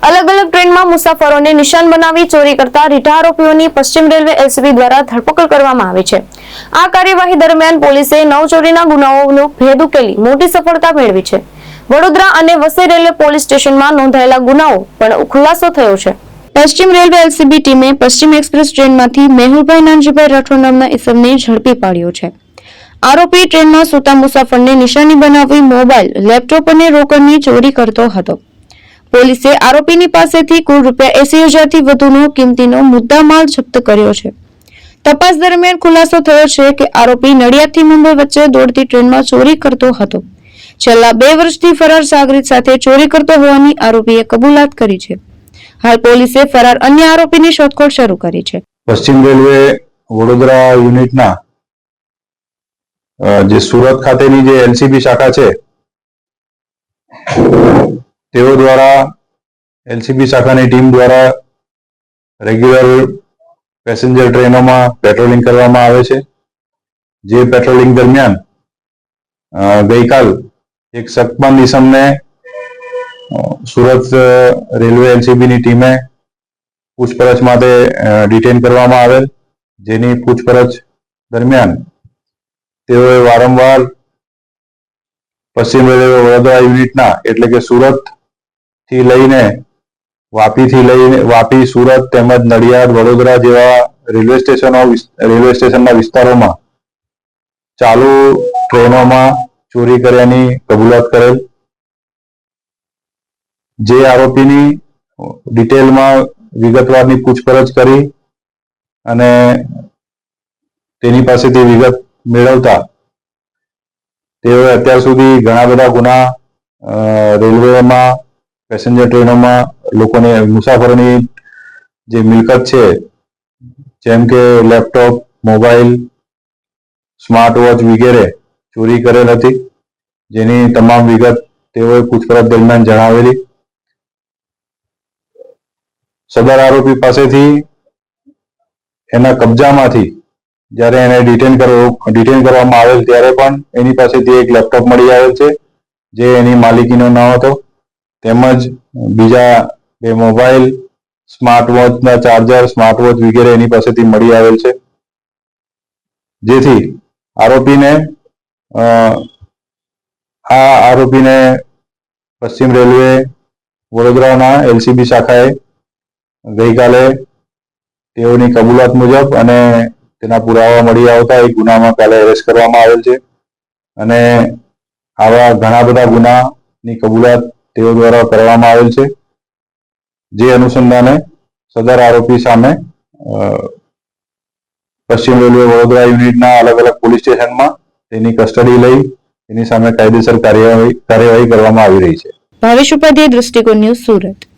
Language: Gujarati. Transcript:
અલગ અલગ ટ્રેનમાં મુસાફરોને નિશાન બનાવી ચોરી કરતા રીઢા આરોપીઓની પશ્ચિમ રેલવે એલસીબી દ્વારા ધરપકડ કરવામાં આવી છે। આ કાર્યવાહી દરમિયાન પોલીસે 9 ચોરીના ગુનાઓનો ભેદ ઉકેલી મોટી સફળતા મેળવી છે। વડોદરા અને વસઈ રેલવે પોલીસ સ્ટેશનમાં નોંધાયેલા ગુનાઓ પણ ખુલાસો થયો છે। પશ્ચિમ રેલવે એલસીબી ટીમે પશ્ચિમ એક્સપ્રેસ ટ્રેનમાંથી મેહુલભાઈ નાનજીભાઈ રાઠોડ નામના ઇસમને ઝડપી પાડ્યો છે। આરોપી ટ્રેનમાં સૂતા મુસાફરને નિશાની બનાવી મોબાઈલ, લેપટોપ અને રોકડની ચોરી કરતો હતો। પોલીસે આરોપીની પાસેથી કુલ ₹80,000 થી વધુનો કિંમતીનો મુદ્દામાલ જપ્ત કર્યો છે। તપાસ દરમિયાન ખુલાસો થયો છે કે આરોપી નડિયાદથી મુંબઈ વચ્ચે દોડતી ટ્રેનમાં ચોરી કરતો હતો। છેલ્લા 2 વર્ષથી ફરાર સાગરીત સાથે ચોરી કરતો હોવાની આરોપીએ કબૂલાત કરી છે। હાલ પોલીસે ફરાર અન્ય આરોપીની શોધખોળ શરૂ કરી છે। પશ્ચિમ રેલવે વડોદરા યુનિટના જે સુરત ખાતેની જે એલસીબી શાખા છે તેઓ દ્વારા એલસીબી શાખાની ટીમ દ્વારા રેગ્યુલર પેસેન્જર ટ્રેનોમાં પેટ્રોલિંગ કરવામાં આવે છે। જે પેટ્રોલિંગ દરમિયાન ગઈકાલ એક શકમંદ ઇસમને સુરત રેલવે એલસીબીની ટીમે પૂછપરછ માટે ડિટેન કરવામાં આવેલ, જેની પૂછપરછ દરમિયાન તેઓએ વારંવાર પશ્ચિમ રેલવે વડોદરા યુનિટના એટલે કે સુરત થી લઈને વાપી, સુરત તેમજ નડિયાદ, વડોદરા જેવા રેલવે સ્ટેશનના વિસ્તારોમાં ચાલુ ટ્રેનોમાં ચોરી કર્યાની કબૂલાત કરેલ। જે આરોપીની ડિટેલમાં વિગતવારની પૂછપરછ કરી અને તેની પાસેથી વિગત મેળવતા તેઓએ અત્યાર સુધી ઘણા બધા ગુના રેલવેમાં પેસેન્જર ટ્રેનોમાં લોકોને મુસાફરોની જે મિલકત છે જેમ કે લેપટોપ, મોબાઈલ, સ્માર્ટ વોચ વગેરે ચોરી કરેલ હતી, જેની તમામ વિગત તેઓએ પૂછપરછ દરમિયાન જણાવેલી। સદર આરોપી પાસેથી એના કબજામાંથી જ્યારે એને ડિટેન કરવામાં આવેલ ત્યારે પણ એની પાસેથી એક લેપટોપ મળી આવેલ છે જે એની માલિકીનો ન હતો, તેમજ બીજા 2 મોબાઈલ, સ્માર્ટ વોચના ચાર્જર, સ્માર્ટ વોચ વગેરે એની પાસેથી મળી આવેલ છે। જેથી આરોપીને પશ્ચિમ રેલવે વડોદરાના એલસીબી શાખાએ ગઈકાલે તેઓની કબૂલાત મુજબ અને તેના પુરાવા મળી આવતા એક ગુનામાં કાલે એરેસ્ટ કરવામાં આવેલ છે અને આવા ઘણા બધા ગુનાની કબૂલાત તેઓ દ્વારા કરવામાં આવેલ છે। જે અનુસંધાને સદર આરોપી સામે પશ્ચિમ રેલવે વડોદરા યુનિટના અલગ અલગ પોલીસ સ્ટેશનમાં તેની કસ્ટડી લઈ તેની સામે કાયદેસર કાર્યવાહી કરવામાં આવી રહી છે। ભાવેશ ઉપાધ્યાય, દૃષ્ટિકોણ ન્યૂઝ, સુરત।